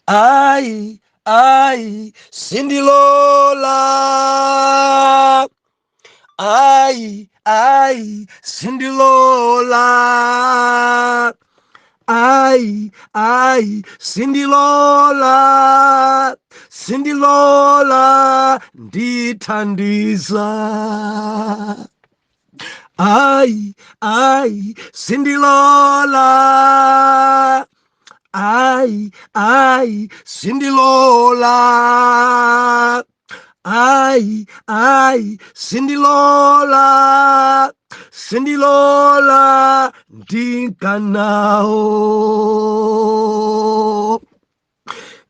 Ai, ai, sindilola. Ai, ai, sindilola. Ai, ai, sindilola. Sindilola, ndithandiza. Ai, ai, sindilola. Ai, ai, sindilola. Ai, ai, sindilola. Sindilola, ndikanawo.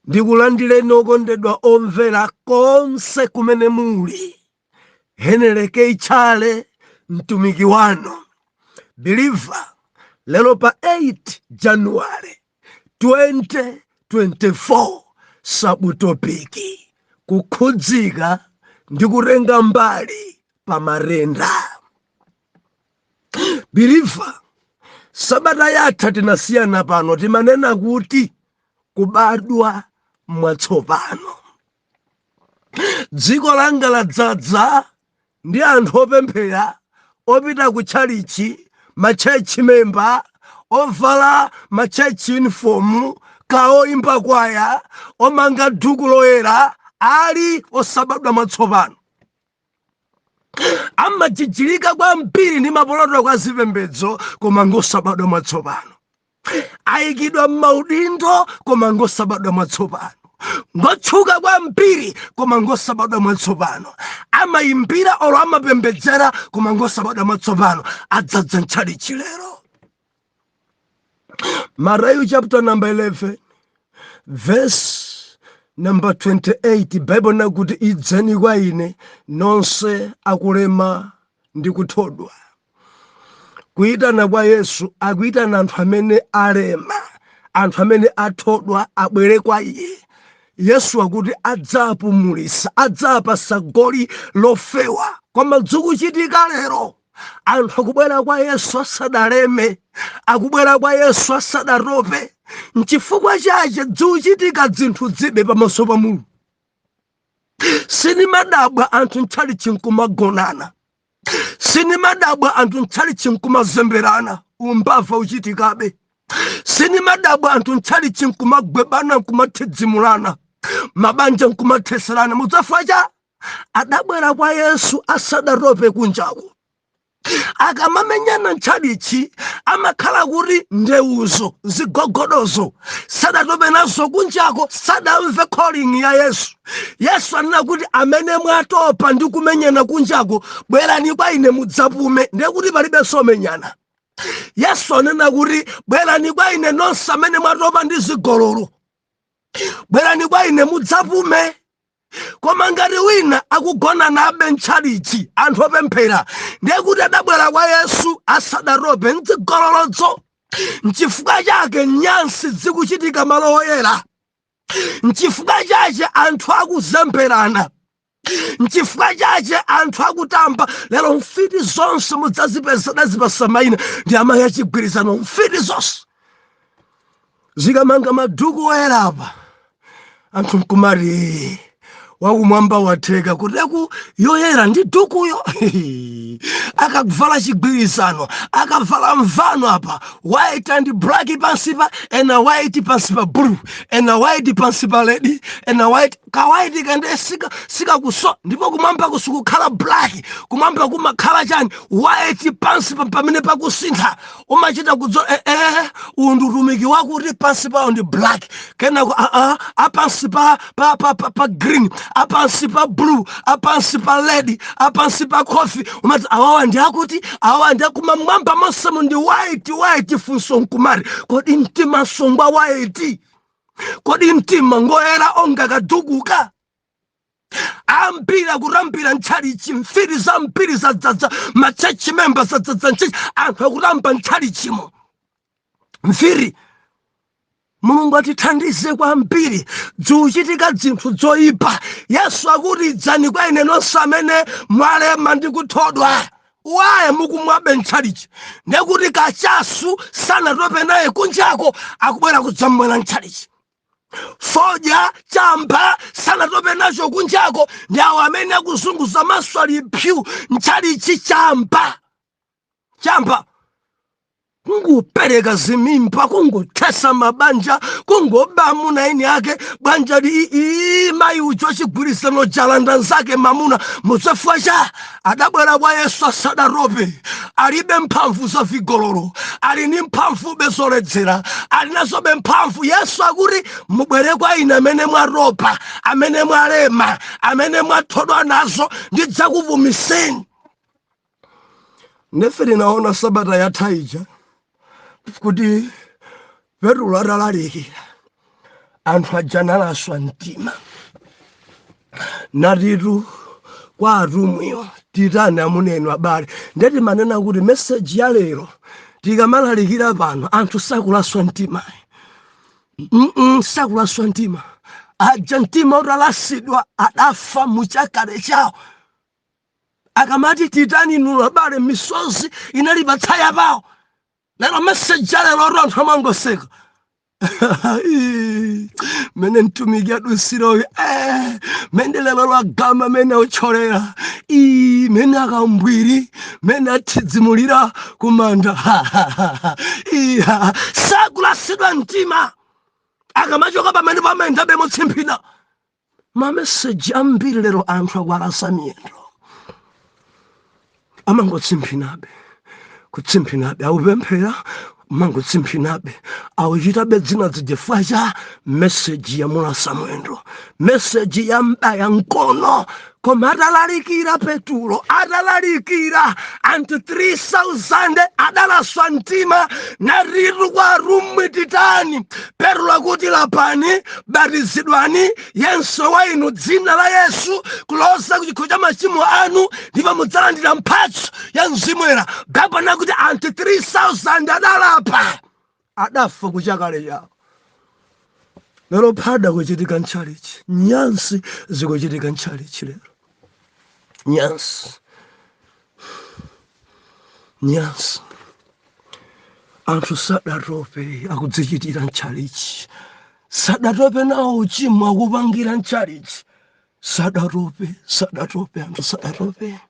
Ndikulandireni okondedwa omvera konse kumene muli. Heneleke ichale mtumiki wanu believer lero pa 8 January 2024 sabutopiki kukhudzika ndi kutenga mbali pa matenda. Believer, sabata yatha tinasiyana pano timanena kuti kubadwa mwatsopano. Dziko langa ladzaza ndi anthu opemphera opita ku tchalichi, machechi member ovala machechi uniform, kaoimba kwaya, omanga duku loyera, ali osabadwa mwatsopano. Amajijilika kwambiri ndi mapoloto kwa zipembedzo koma ngosabadwa mwatsopano. Ayikidwa m'maudindo koma ngosabadwa mwatsopano. Ngotchuka kwambiri koma ngosabadwa mwatsopano. Amayimbira olo amapembedzera koma ngosabadwa mwatsopano. Adzadza ntchalichi lero. Matthew chapter number 11 verse number 28, Bible nakuti idzani kwa ine nonse akulema ndi kuthodwa. Kuyitana kwa Yesu akuyitana anthu amene alema, anthu amene athodwa abwere kwa iye. Yesu akuti adzapumulisa, adzapasa goli lofewa. Koma zikuchitika lero, anthu akubwera kwa Yesu asadaleme, akubwera kwa Yesu asadatope. Nchifukwa chache zikuchitika zinthu zibe pamaso pa Mulungu. Sinimadabwa anthu ntchalichi nkumagonana. Sinimadabwa anthu ntchalichi nkumazemberana, umbava uchitikabe. Sinimadabwa anthu ntchalichi nkumagwebana nkumathedzimulana, mabanja nkumatheserana. Mudzafacha adabwera kwa Yesu asadatope kunjako. Akamamenyana ntchalichi amakhala kuti ndeuzo, zigogodozo, sadatope nazo kunjako, sadamve calling ya Yesu. Yesu anena kuti amene mwatopa ndi kumenyana kunjako, bwerani kwa ine mudzapume. Ndiye kuti palibe somenyana. Yesu anena kuti bwerani kwa ine nonse amene mwatopa ndi zigololo, bwerani kwa ine mudzapume. Koma ngati wina akugona nabe ntchalichi, anthu opemphera, ndiye kuti adabwera kwa Yesu asadatope nzigololodzo. Nchifukwa chake nyansi zikuchitika malo oyera. Nchifukwa chache anthu akuzemberana. Nchifukwa chache anthu akutamba. Lero mfiti zonse mudzazipeza dazipasa mayina ndi amayi achigwirizano. Mfiti zonse zikamanga maduku oyerapa, anthu nkumati wakumwamba watheka kuteku yoyera ndi dukuyo. Akavala chigwirizano, akavala mvano apa, white and black pansipa, ena white pansipa blue, ena white pansipa lady, ena white kawaiti kande sika kuso, ndipo kumwamba kusukukhala black, kumwamba kumakhala chani white pansipa pamene pakusintha. Umachita kudzo undutumiki wakuti pansipa ndi black, kena apansipa pa green, apansipa blue, apansipa lady, apansipa coffee. Umati awawa ndi akuti, awawa ndi akumamwamba mosemu ndi white funso nkumari. Kodi mtima songwa white? Kodi mtima ngoyera onga kadukuka? Ambira kurambira ntchalichi, mfiri za mpiri zadzaza, machechi memba zadzaza nchechi, anthu akuramba ntchalichimo. Mfiri, Mulungu atithandize kwambiri. Zikuchitika zinthu zoyipa. Yesu akuti idzani kwa ine nonse amene mwalema ndi kuthodwa. Waye mukumwabe ntchalichi. Ndekuti kachasu sanatope naye kunjako akubwera kudzamwera ntchalichi. Foja chamba sanatope nacho kunjako ndi awo amene akuzunguza maso ali pyu nchalichi chamba kungupereka zimimba kunguthesa mabanja kungoba amuna eni ake banja mayi ucho chigwirizano jalanda nzake mamuna mutsefwa cha adabwera kwa Yesu asadarope alibe mphamvu za vigololo ali ni mphamvu bezoledzera ali nazo mphamvu. Yesu akuti mubwere kwa ine amene mwaropa amene mwalema amene mwathodwa nazo ndidzakuvumiseni. Nefe naona sabata yathaija kuti Petro adalalikira anthu ajanalaswa mtima natitu kwa atumwiwa titani amunenu abale ndeti manena kuti meseji ya lero tikamalalikira pano anthu sakulaswa mtima sakulaswa mtima aja mtima utalasidwa adafa muchakale chawo akamati titani nuno abale misozi inalipatsaya pawo. Lero message ya lero anthu amangoseka mene mtumiki adusiro mene lero lwagama mene ucholera mene akambwiri mene atidzimulira kumanda sakulasidwa mtima akamachoka pamene pamaendabe mutsimphina. Mameseji ambiri lero anthu akwalasa miyendo amangotsimphinabe kutsimphinabe awupemphera mangotsimphinabe awuchitabe dzina zijefwa cha meseji ya mulasa mwendo meseji ya mbaya nkono. Koma adalalikira Petro adalalikira anthu 3,000 adalaswa mtima naritu kwa rumwi titani Petro akuti lapani batizidwani yenso wa inu dzina la Yesu kuloza kuchikho cha machimo anu ndipo mudzalandira mphatso ya Mzimu Woyera. Baba nakuti anthu 3,000 adalapa adafa kuchakale chawo. Lero phada kuchitika nchalichi nyansi zikuchitika nchalichi lero nyansi anthu sadatope akudzichitira nchalichi sadatope nawo uchimo akupangira nchalichi sadatope anthu sadatope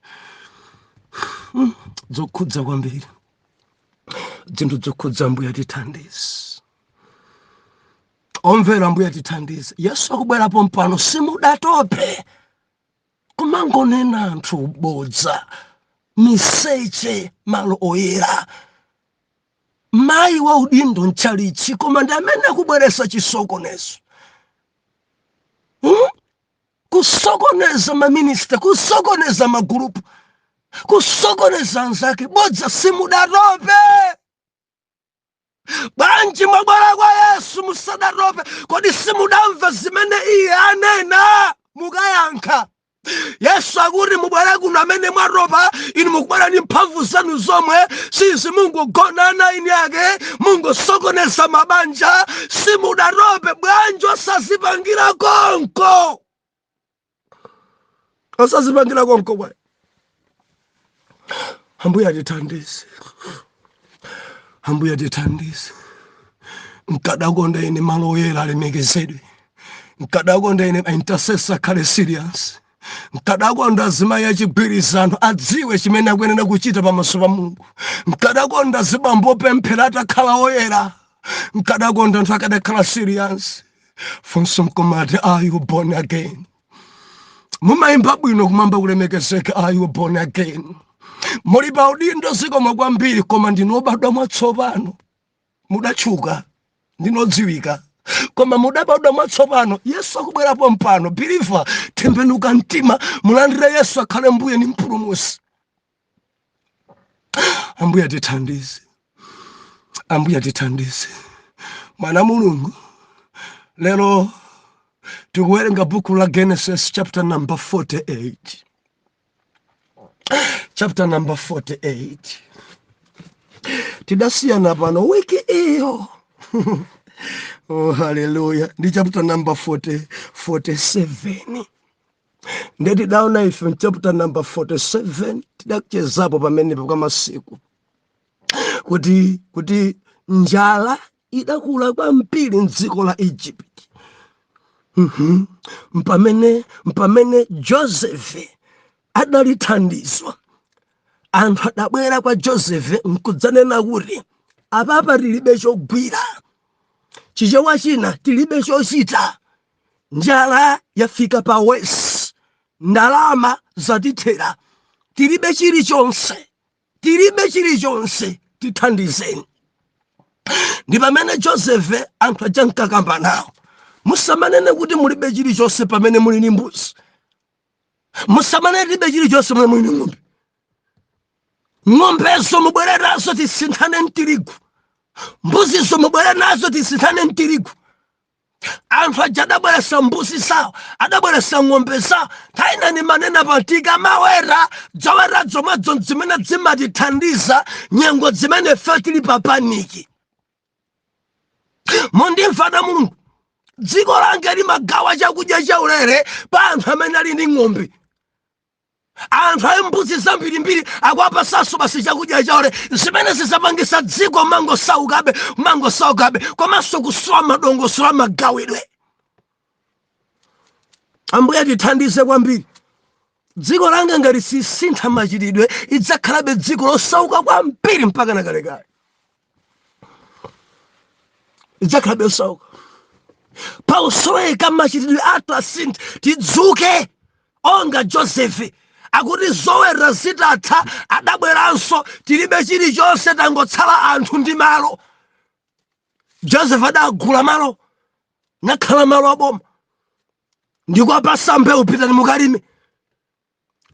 zokhudza kwambiri zinthu zokhudza mbuya tithandize omvera mbuya tithandize. Yesu akubwerapo mpano simudatope kumangonena anthu bodza miseche malo oyera mayi wa udindo nchalichi koma ndi amene akubweresa chisokonezo kusokoneza maminista kusokoneza magurupu kusokoneza anzake bodza simudatope. Banji mwabwera kwa Yesu musadatope kodi simudamva zimene iye anena mukayankha. Yesu akuti mubwera kuno amene mwaropa inu mukubwera ndi mphamvu zanu zomwe sizi mungogonana ini yake mungosokoneza mabanja simudatope bwanji osazipangira konko bwana. Ambuya tithandize nkadakonda ine malo oyera alemekezedwe nkadakonda ine intercessor kale serious nkadakonda azimayi achigwirizano adziwe chimene akuyenera kuchita pamaso pa Mulungu nkadakonda zibambo pemphera atakhala oyera nkadakonda anthu akadakhala serious funso mkomati are you born again. Mumayimba bwino kumamba kulemekezeka are you born again. Muli pa udindo zikomo kwambiri koma ndinobadwa mwatsopano mudachuka ndinodziwika koma mudabadwa mwatsopano. Yesu akubwerapo mpano believer tembenuka mtima mulandire Yesu akhale mbuye ni mpulumutsi. Ambuya tithandize mwana Mulungu. Lero tikuwerenga buku la Genesis chapter number 48. Chapter number 48. Tidasiyana pano wiki iyo. Oh hallelujah. Ndi chapter number 47. Ndeti dauna ife chapter number 47 tidakuchezapo pamene kwa masiku kuti njala idakula kwambiri m'dziko la Egypt. mpamene Joseph adalithandizwa, anthu adabwera kwa Joseph nkudzanena kuti apapa tilibe chogwira, chichewa china tilibe chochita, njala yafika pa wesi, ndalama zatithera, tilibe chilichonse, tithandizeni. Ndi pamene Joseph anthu ajankakamba nawo, musamanene kuti mulibe chilichonse pamene muli ndi mbuzi, musamanene tilibe chilichonse pamene muli ndi ng'ombe. Ng'ombezo mubwere nazo tisinthane mtirigu, mbuzizo mubwere nazo tisinthane mtirigu. Anthu aja adabweresa mbuzi zawo, adabweresa ng'ombe zawo. Taina ni manena patika mawera dzawera zomwedzo zimene zimatithandiza nyengo zimene ife tili pa paniki. Mundimvana Mulungu, dziko langa limagawa chakudya chaulere pa anthu amene ali ndi ng'ombe. Anthu ayi mbuzi zambirimbiri akuwapasanso basi chakudya chaulere, zimene zizapangisa dziko mangosaukabe komanso kusowa madongosolo amagawidwe. Ambuye tithandize kwambiri. Dziko langa ngati sisintha machitidwe idzakhalabe dziko losauka kwambiri mpaka nakalekale. Idzakhalabe losauka. Pausoweka machitidwe athu asintha, tidzuke onga Joseph. Akuti zowera zitatha adabweranso tilibe chilichonse, tangotsala anthu ndi malo. Joseph adagula malo, nakhala malo aboma, ndikuwapasa mbewu, pitani mukalime.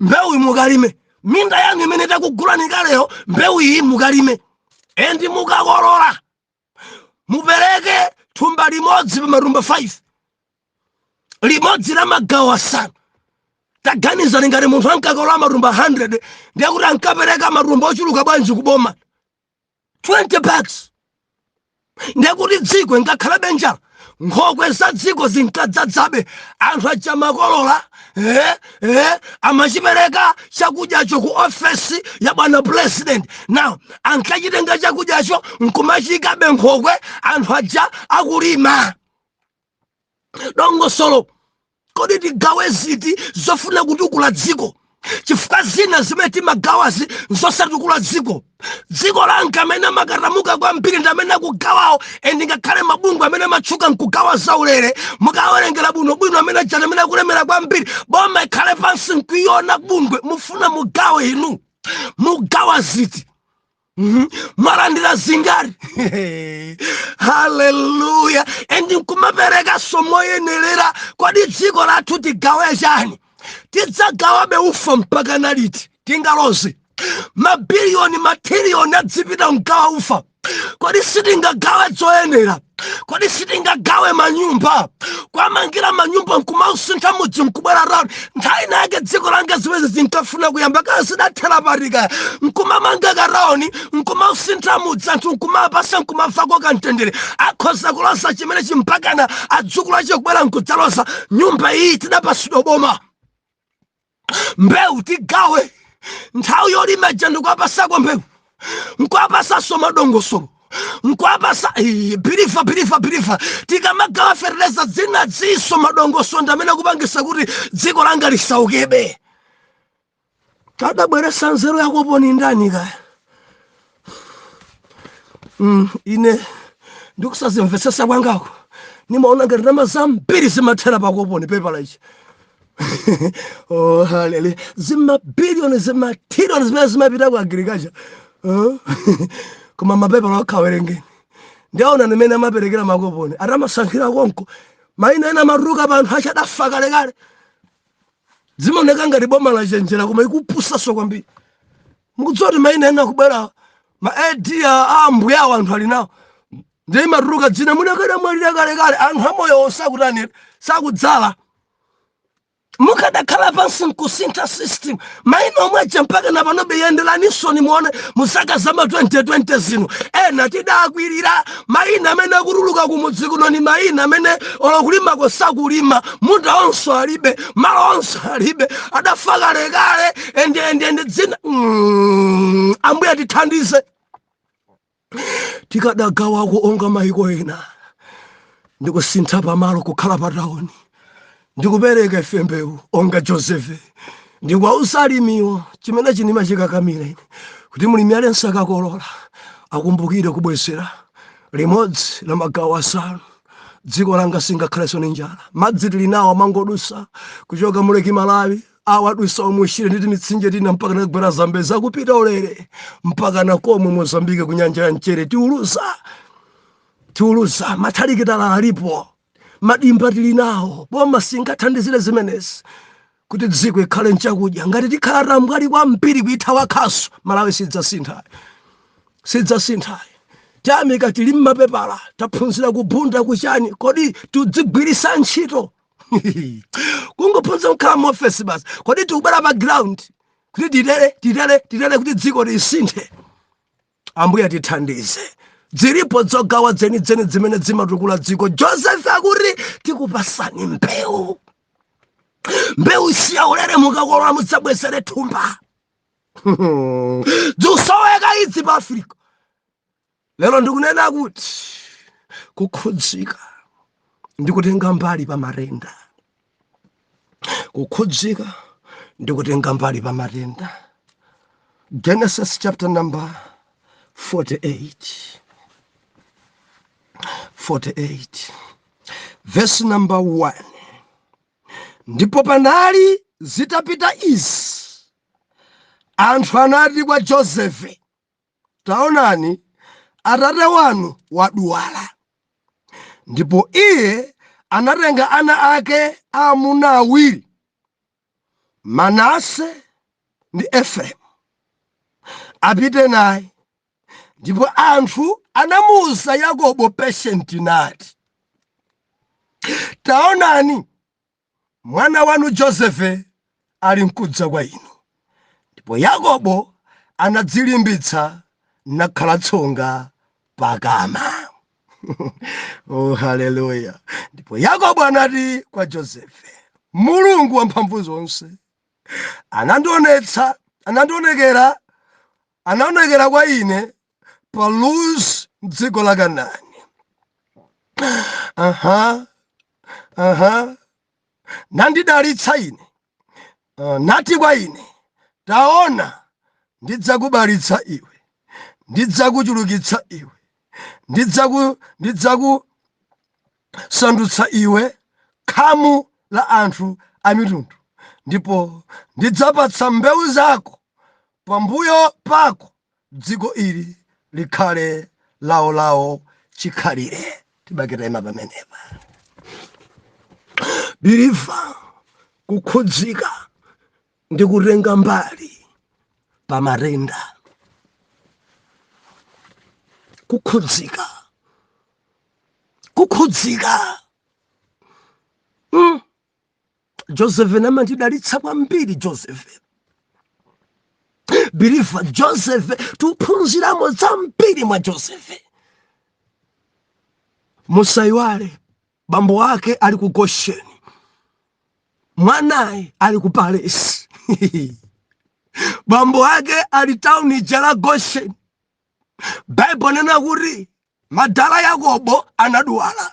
Mbewu mukalime, minda yanu imene takugulani kaleyo, mbewu iyi mukalime. Endi mukakolola mupereke thumba limodzi pa matumba 5, limodzi la magawo asanu. Taganiza ngati munthu ankakolola matumba 100, ndiye kuti ankapereka matumba ochuluka bwanji kuboma 20 bags. Ndiye kuti dziko ingakhalabe njala, nkhokwe za dziko zinkadzadzabe. Anthu aja makolola amachipereka chakudyacho ku ofesi ya bwana president. Now ankachitenga chakudyacho nkumachikabe nkhokwe, anthu aja akulima dongosolo. Kodi tigawe ziti zofuna kutukula dziko? Chifukwa zina zimene timagawazi nzosatukula dziko. Dziko langa amene makatamuka kwambiri ndi amene akugawawo, ngakhale mabungwe amene matchuka nkugawa zaulere, mukawerengera bwinobwino amene ajana amene akulemera kwambiri, boma ikhale pansi nkuiona bungwe, mufuna mugawe inu. Mugawa ziti? Mwalandira zingati? Haleluya. Nkumapereka somo yenerera. Kodi dziko lathu tigawe chani? Tidzagawabe ufa mpaka naliti? Tingaloze mabiliyoni matiriyoni adzipita mgawa ufa. Kodi sitingagawe zoyenera? Kodi sitingagawe manyumba? Kwamangira manyumba nkumausintha mudzi nkubwera round. Nthawi nake dziko langa ziwezi zinkafuna kuyamba kaya sidathera patika, nkumamanga karaoni, nkumausintha mudzi, anthu nkumapasa nkumafako kantendere. Akhoza kulosa chimene chimpakana adzukulu ache kubwera nkudzalosa. Nyumba iyi tidapasidwa boma. Mbewu tigawe. Nthawi yolima ija ndikuwapasako mbewu, nkuwapasanso madongosolo, nkuwapasa birifa. Tikamagawa fertilizer zina ziso madongosolo ndamene kupangisa kuti dziko langa lisaukebe. Adabweresa nzeru yakoponi ndani kaya? Ine ndikusazimvesesa kwangako, nimaona ngati ndalama zambiri zimathera pakoponi pepa ichi. Oh hallelujah. Zimabiliyoni zimatiriyoni zimene zimapita ku agriculture. Koma mapepa akhawerengeni. Ndiaona nimene amaperekera makoponi. Atamasankhira konko. Maina ena maruka panthu achadafa kalekale. Zimaoneka ngati boma la chenjera koma ikupusaso kwambiri. Mukudziwa kuti maina ena kubwera idea ambuya awo anthu ali nawo. Ndiye maruka dzina munakada mwalira kalekale, anthu amoyo osakutani sakudzala. Mukadakhala pansi nkusintha system. Maina omweja mpaka napanobe yendelaniso nimuone musaka zama 2020 zino. Ena tidakwirira maina amene akuruluka kumudzi kuno ni maina amene olokulima kosakulima, munda onso alibe, malo onso alibe, adafa kalekale, ende dzina. Ambuye tithandize. Tikadagawako onga maiko ena, ndikusintha pamalo kukhala pa taoni. ndikupereka ife mbewu onga Josefe ndikwa usalimiwo chimene chinima chikakamira ine kuti mulimi alense akakolola akumbukire kubwezera limodzi la magawo asanu dziko langa singakhalenso ndi njala. Madzi tili nawo amangodusa kuchoka muleki Malawi awadusa omushire nditi mitsinje tina mpaka nakubwera Zambezi akupita ulere mpaka na komwe Mozambike kunyanja ya Mchere tiulusa mathalikitala alipo madimba tili nawo boma singathandizire zimenezi kuti dziko ikhale nchakudya. Ngati tikhala mbwali kwa mpiri kuithawa khaso Malawi sidzasinthayi tamika tili mmapepala taphunzira kubunda kuchani kodi tudzigwirisa ntchito kungophunzira kukhala mu office basi kodi tikubwera pa ground kuti titere kuti dziko lisinthe. Ambuye atithandize. Dzilipo dzogawa dzeni zimene zimatukula dziko. Joseph akuti tikupasani mbewu siya ulere mukakolola mudzabwezere thumba dzusoweka idzi pa Afrika. Lero ndikunena kuti kukhudzika ndikutenga mbali pa matenda. Kukhudzika ndikutenga mbali pa matenda. Genesis chapter number 48 verse number 1. Ndipo panali zitapita izi anthu anati kwa Josefe, taonani atate wanu wadwala. Ndipo iye anatenga ana ake amuna awiri, Manase ndi Efereimu, apite naye. Ndipo anthu anamuwuza Yakobo patient nati, taonani mwana wanu Josefe ali mkudza kwa inu. Ndipo Yakobo anadzilimbitsa nakhala tsonga pakama. Oh, haleluya. Ndipo Yakobo anati kwa Josefe, Mulungu wamphamvu zonse anaonekera kwa ine pa Luz m'dziko la Kanaani. Nandidalitsa ine, nati kwa ine, taona ndidzakubalitsa iwe, ndidzakuchulukitsa iwe, ndidzakusandutsa iwe khamu la anthu a mitundu, ndipo ndidzapatsa mbewu zako pambuyo pako dziko ili likhale lawo chikhalire. Tibakirema pamenepa. Biliva kukhudzika ndikutenga mbali pa matenda. Kukhudzika Josefe namandidalitsa kwambiri. Josefe biliva Josefe tuphunziramo zambiri mwa Josefe. Musayiwale bambo wake ali ku Gosheni, mwanaye ali ku Palesi. Bambo wake ali tauni jala Gosheni. Bible nena kuti madala Yakobo anadwala,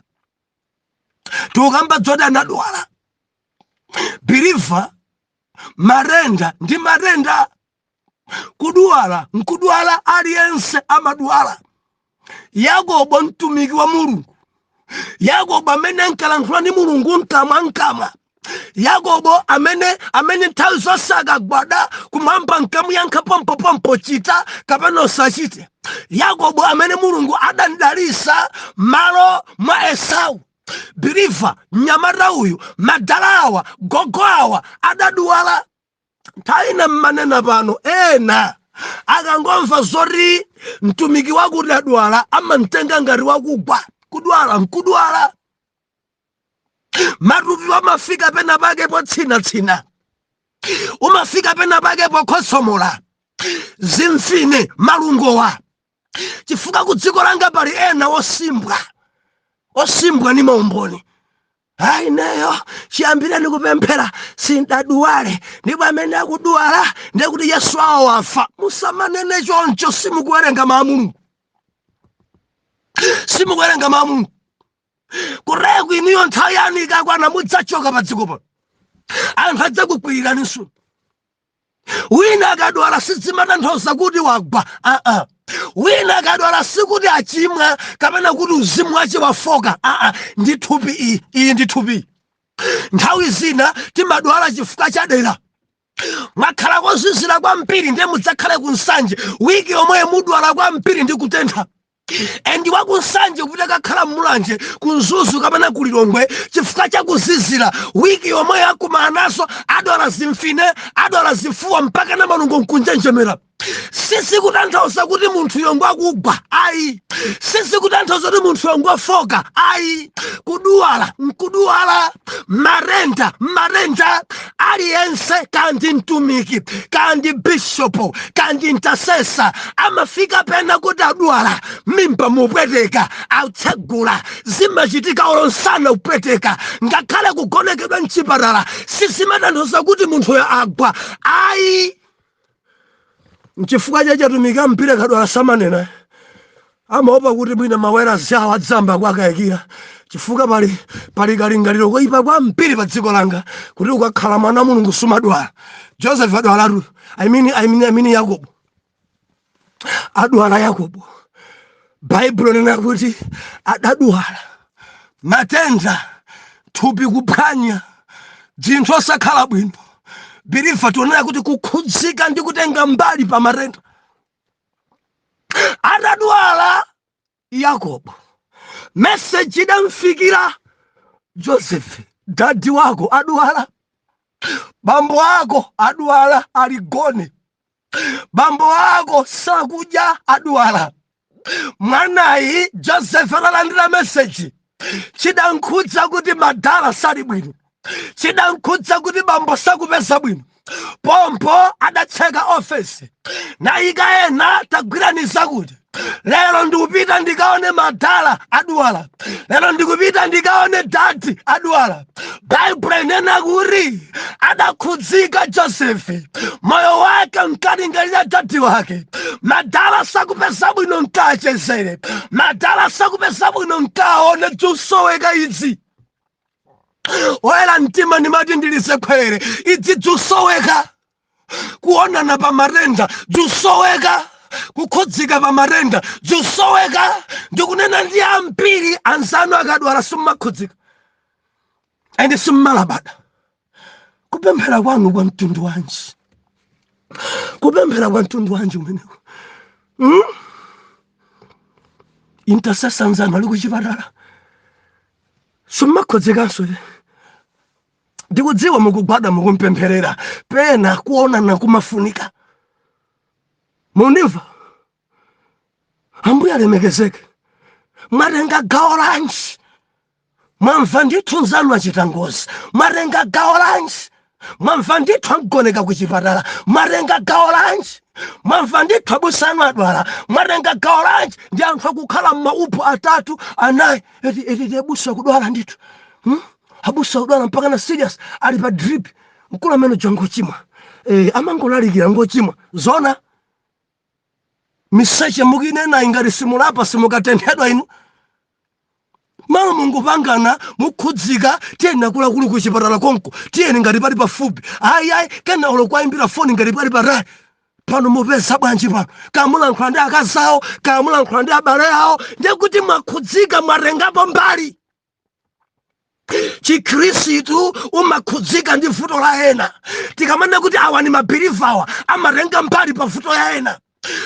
tukamba dzoti anadwala. Biliva marenda ndi marenda, nkudwala aliyense amadwala. Yakobo mtumiki wa Mulungu, Yakobo amene nkalankhula ndi Mulungu nkamwa. Yakobo amene nthawi zonse akagwada kumwamba nkamuyankha pompo chita kapena usachite. Yakobo amene Mulungu adandalisa malo mwa Esau. Biliva mnyamata uyu madala awa gogo awa adadwala. Taina manena pano ena akangomva zoti mtumiki wakuti adwala amantenga ngati wakugwa. Nkudwala matupi wamafika pena pake po tsina, umafika pena pake po khosomola, zimfine malungowa. Chifukwa ku dziko langa pali ena osimbwa ni maumboni. Hayi neyo chiyambireni kupemphera sindadwale, ndipo amene akudwala ndiye kuti Yesu awo wafa. Musamanene choncho, simukuwerenga mawu a Mulungu. Kuregu iniyo ntayani kakwana mudzachoka padziko pano. Anthu adzakugwiriraniso. Wina akadwala sizimatanthauza kuti wagwa. Wina akadwala sikuti achimwa kapena kuti uzimu wace wafoka. Ndi thupi iyi ndi thupi. Nthawi zina timadwala chifukwa chadera. Mwakhala kozizira kwambiri ndiye mudzakhale kunsanje. Wiki yomwe mudwala kwambiri ndi kutentha. Endi wakunsanje kuti akakhala mulanje kunzuzu kapena kulilongwe chifukwa chakuzizira. Wiki yomwe yakumanaso adwala zimfine, adwala zifuwa mpaka na malungo nkunjenjemera. Sisi kutanthauza kuti munthu yongo akugwa. Ayi. Sisi kutanthauza kuti munthu yongo afoka. Ayi. Kuduwala. Marenda. Aliyense kandi mtumiki, kandi bishopo, kandi intercessor. Amafika pena kuti adwala. Mimba mupweteka, autsegula. Zimachitika olonsana upweteka. Ngakhale kugonekedwa mchipatala. Sisi matanthauza kuti munthu yo agwa. Ayi. Nchifukwa chatumika mpira kadwala samanena. Amaopa kuti mwina mawera zawo adzamba kwakayikira. Chifukwa pali kalingaliro koyipa kwambiri pa dziko langa kuti ukakhala mwana Mulungu sumadwala. Joseph adwalatu. I mean Yakobo. Adwala Yakobo. Bible nena kuti adadwala. Matenda, thupi kuphwanya, dzinthu osakhala bwino. Birifa tionera kuti kukhudzika ndi kutenga mbali pa Matenda. Adadwala Yakobo. Message idamfikira Joseph. Dadi wako adwala. Bambo wako adwala aligone. Bambo wako sakudya adwala. Mwanayi Joseph analandira message. Chidankhudza kuti madala sali bwino. Chidankhudza kuti bambo sakupeza bwino. Pompo adatseka office. Na ikaena tagwiraniza kuti lero ndikupita ndikaone madala adwala. Lero ndikupita ndikaone dadi adwala. Bible inena kuti adakhudzika Joseph. Moyo wake mkalingalira dadi wake. Madala sakupeza bwino nkachezere. Madala sakupeza bwino nkaone tusoweka idzi. Wela mtima ndimati ndilise kwere. Idzi tusoweka. Kuonana pa Matenda tusoweka. Kukhudzika pa Matenda tusoweka. Ndikunena ndi ambiri anzanu akadwala simumakhudzika. Ende simumalabada. Kupemphera kwanu kwa mtundu wanji. Kupemphera kwa mtundu wanji umeneko. Intercessor nzanu ali kuchipatala. Simumakhudzikanso. Ndikudziwa mukugwada mukumpempherera. Pena kuonana kumafunika. Munimva? Ambuye alemekezeke. Mwatenga gawo lanji. Mwamva ndithu nzanu achita ngozi. Mwatenga gawo lanji. Mwamva ndithu akugoneka kuchipatala. Mwatenga gawo lanji. Mwamva ndithu abusanu adwala. Mwatenga gawo lanji. Ndi anthu akukhala m'maupo atatu anayi. Eti abusa kudwala ndithu. Abusa kudwala mpaka na serious. Ali pa drip. Mkulu amene ngochimwa. Amangolalikira ngochimwa. Zona. Miseche mukinena ingati simulapa simukatendedwa inu. Malo mungupangana mukhudzika tiyena kulakulu kuchipatala konko. Tiyeni ngati pali pafupi. Ayi kena olo kwaimbira phone ngati pali parai. Pano mupeza bwanji pano. Kamulankhula ndi akazawo, kamulankhula ndi abale awo. Ndiye kuti mwakhudzika mwatengapo mbali. Chikhristu umakhudzika ndi vuto la ena. Tikamana kuti awa ni mabelivawa amatenga mbali pa vuto ya ena.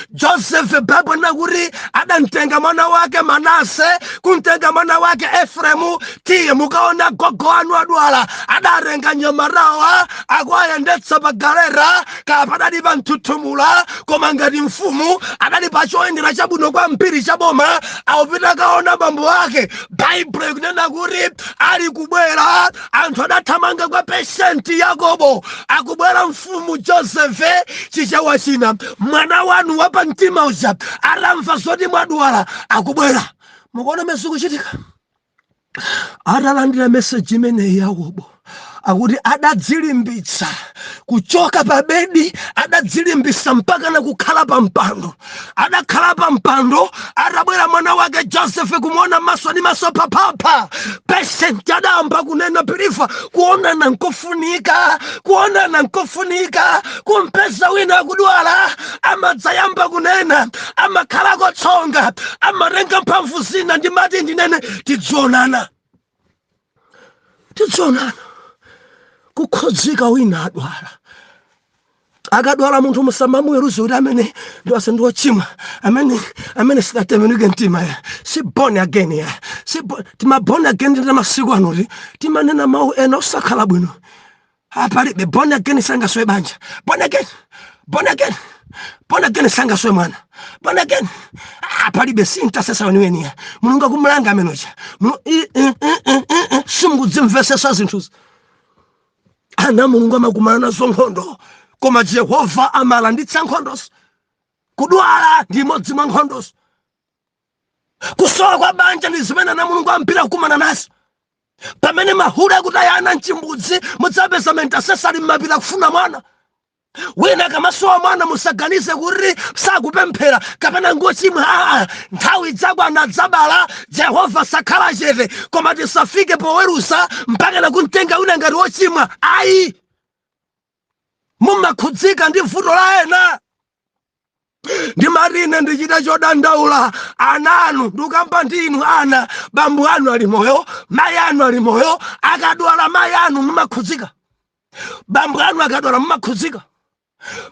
Joseph Bible nakuti adantenga mwana wake Manase, kuntenga mwana wake Efremu. Tiye mukaona gogo anu adwala. Adarenga nyamarawa akwayendetsa pa galera kapadali pa mtutumula. Koma ngati mfumu adali pa choyendera chabwino kwambiri chaboma. Awupita kaona bambo wake. Bible ikunena kuti ali kubwera. Anthu adathamanga kwa patient Yakobo. Akubwera mfumu Joseph chichewa china. Mwana wanu wapa mtima uja aramva zoti mwadwala akubwera. Mukuona meso kuchitika. Atalandira message imene Yakobo. akuti adadzilimbitsa kuchoka pa bedi, adadzilimbitsa mpaka na kukhala pa mpando. Adakhala pa mpando, atabwera mwana wake Joseph kumuona maso ni maso papapa. Patient adamba kunena pilifa, kuonana nkofunika, kuonana nkofunika, kumpeza wina kudwala, amadzayamba kunena, amakhala kotsonga, amarenga mphamvu zina ndimati ndinene tidzonana. Tidzonana. Kukhudzika wina adwala. Akadwala munthu musamamweruze kuti amene ndiwase ndiwochimwa, amene sidatembenuke mtima ya, si born again ya, tima born again ndi masiku anuti timanena mawu ena osakhala bwino. Palibe born again sangaswe banja, born again sangaswe mwana, born again palibe sintasesa weniweni ya. Mulungu akumulanga amenocha, simukudzimvesesa zinthuzi. Ana Mulungu amakumana nazo nkhondo, koma Jehova amalanditsa nkhondoso. Kudwala ndi imodzi mwa nkhondoso. Kusowa kwa banja ndi zimene ana Mulungu ampira kukumana nazo. Pamene mahula akutayana mchimbudzi, mudzapeza mentasesali mmapita kufuna mwana. Wina kamasowa mwana musaganize kuti sakupemphera kapena ngochimwa. Nthawi idzakwana adzabala, Jehova sakhala chete, koma tisafike powerusa mpaka na kumtenga wina ngati wochimwa. Ayi, mumakhudzika ndi vuto la ena. Ndi marine ndichita chodandaula, ana anu ndikamba ndinu ana, bambo anu ali moyo, mayi anu ali moyo, akadwala mayi anu mumakhudzika. Bambo anu akadwala mumakhudzika.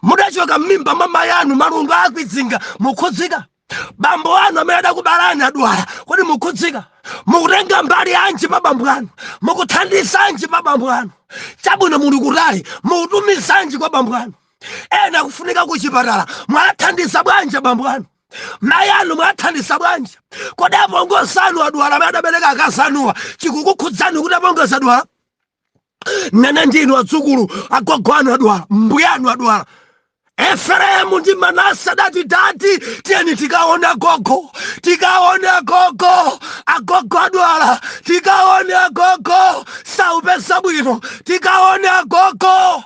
Mudachoka m'mimba mwa mayi anu malungu akudzinga mukhudzika. Bambo anu amene adakubalani adwala, kodi mukhudzika. Mukutenga mbali anji pa bambo anu, mukuthandiza anji pa bambo anu. Chabwino muli kutali, mukutumiza anji kwa bambo anu. Ena kufunika kuchipatala, mwathandiza bwanji bambo anu. Mayi anu mwathandiza bwanji. Kodi apongozi anu adwala amene adabereka akasanuwa, chikukukhudzani kuti apongozi adwala. Nene ndinu adzukulu, agogo anu adwala, mbuya anu adwala. Efereimu ndi Manase adati dati tiyeni tikaone agogo, tikaone agogo, agogo adwala, tikaone agogo, saupeza bwino, tikaone agogo.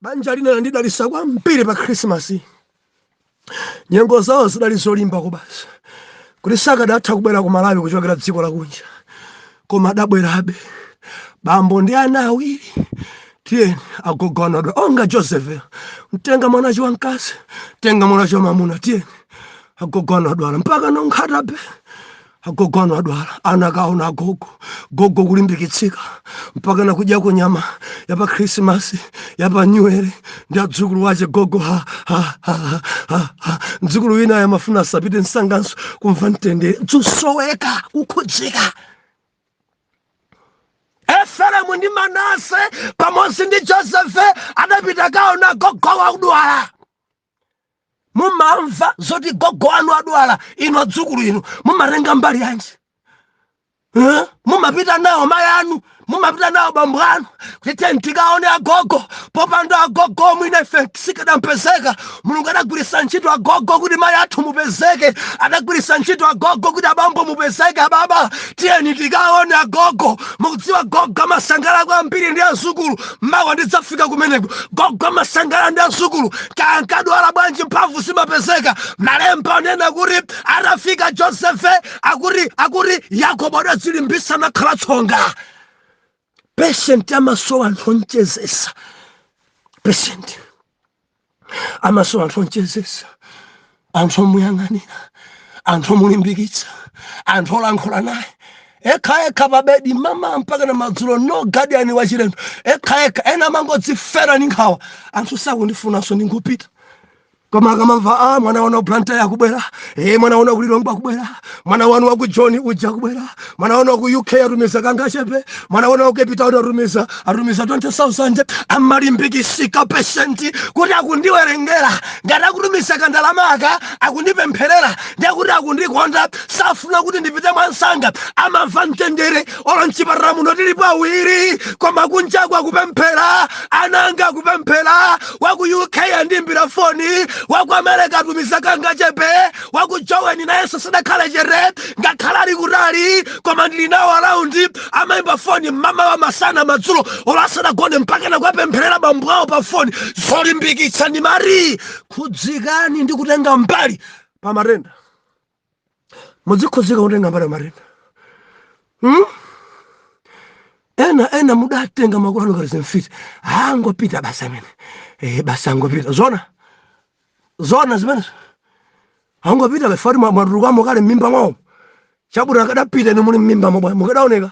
Banja lina landidalisa kwambiri pa Krismasi. Nyengo zawo zidali zolimba kubasa, kuti sakadatha kubwera ku Malawi kuchokera dziko lakunja, koma adabwerabe. Bambo ndi ana awiri, tiyeni agogo anu onga Joseph, mtenga mwana wamkazi, tenga mwana wamamuna, tiyeni agogo anu adwala mpaka nonkhatabe. Agogo anu adwala, ana kaona agogo, gogo kulimbikitsika mpaka na kudya kunyama yapa Krismasi, yapa New Year, ndi adzukulu wache gogo mdzukulu wina yamafuna asapite nsanganso kumva mtendere. Tusoweka kukhudzika. Efereimu ndi Manase pamodzi ndi Joseph adapita kaona gogo akudwala. Mumamva zoti gogo anu adwala, inu adzukulu inu mumarenga mbali yanji. Mumapita nawo mayi anu, mumapita nawo bambo anu, kuti tikaone agogo. Popanda agogo mwina ife sikadampezeka. Mulungu adagwiritsa ntchito agogo kuti mayi athu mupezeke, adagwiritsa ntchito agogo kuti abambo mupezeke. Ababa, tiyeni tikaone agogo. Mukudziwa gogo amasangala kwambiri ndi azukulu. Mawa ndidzafika kumeneko, gogo amasangala ndi azukulu. Kankadwala bwanji mphamvu simapezeka. Malemba anena kuti atafika Josefe akuti Yakobo adadzilimbitsa nakhala tsonga. Patient amasowa anthu onchezesa. Patient amasowa anthu onchezesa, anthu omuyang'anira, anthu omulimbikitsa, anthu olankhula naye. Ekha pa bedi mama mpaka na madzulo, no guardian wachilendo. Ekha ena mangodzifera ndi nkhawa, anthu sakundifunanso ndingupita. Koma akamamva mwana wanu planta yakubwera, mwana wanu kulilongwa kubwera, mwana wanu waku John uja kubwera, mwana wanu waku UK arumiza kangachepe, mwana wanu waku Cape Town arumiza 20,000. Amalimbikitsika patient kuti akundiwerengera, ngati akutumiza kandalamaka akundipempherera, ndi kuti akundikonda, safuna kuti ndipite mwansanga. Amamva mtendere olo mchipatala muno tilipo awiri, koma kunjaku akupemphera, ananga akupemphera, waku UK andimbira foni waku America atumiza kanga chepe, waku Joweni na Yesu sidakhala chere, ngakhala ali kutali, koma ndili nawo around, amaimba phone mama wa masana madzulo, olasana gone mpaka na kwapempherera bambo awo pa phone, zolimbikitsa ndi mari, khudzikani ndi kutenga mbali pa Matenda. Muzikhudzika kutenga mbali pa Matenda. Ena mudatenga makulano kali mfiti. Angopita basa amene. Basa angopita. Zona zimene. Angopita befari mwadulukamo kale mimba mwawo. Chabura kadapita ni muli mimba mwa mukadaoneka.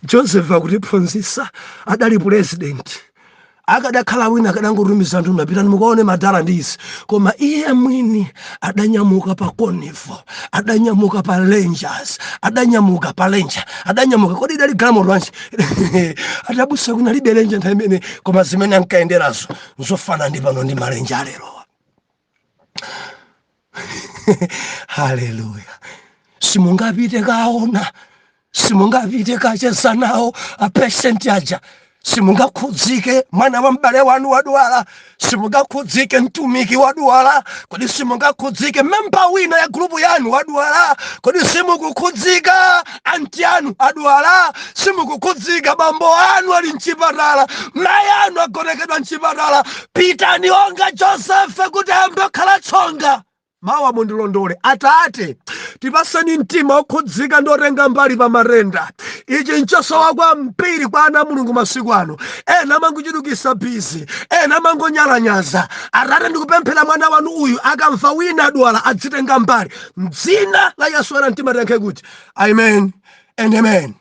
Joseph akutiphunzitsa adali president. Akadakhala wina akadangotumiza anthu mapita mukaone madala ndizi, koma iye mwini adanyamuka pa Carnival, adanyamuka pa Rangers, adanyamuka pa Ranger, adanyamuka kodi idali galimoto wanji adabusa kuna libe Ranger nthawi imene, koma zimene ankaenderazo nzofana ndi pano ndi malenja lero. Haleluya. Simungapite kaona, simungapite kacheza nawo a patient aja, simungakhudzike mwana wa m'bale wanu wadwala, simungakhudzike mtumiki wadwala, kodi simungakhudzike memba wina ya grupu yanu wadwala, kodi simukukhudzika anti anu adwala, simukukhudzika bambo anu ali mchipatala, mayi anu agonekedwa mchipatala, pitani onga Josefe kuti ambekhala tsonga. Mawa mundilondole. Atate, tipaseni mtima okhudzika ndotenga mbali pa Matenda. Ichi nchosowa kwa mpiri kwa ana Mulungu masiku ano. Ena mangochulukisa busy, ena mangonyalanyaza. Atate ndikupemphera mwana wanu uyu akamva wina adwala adzitenga mbali. M'dzina la Yesu mtima tiyankhe kuti amen and amen.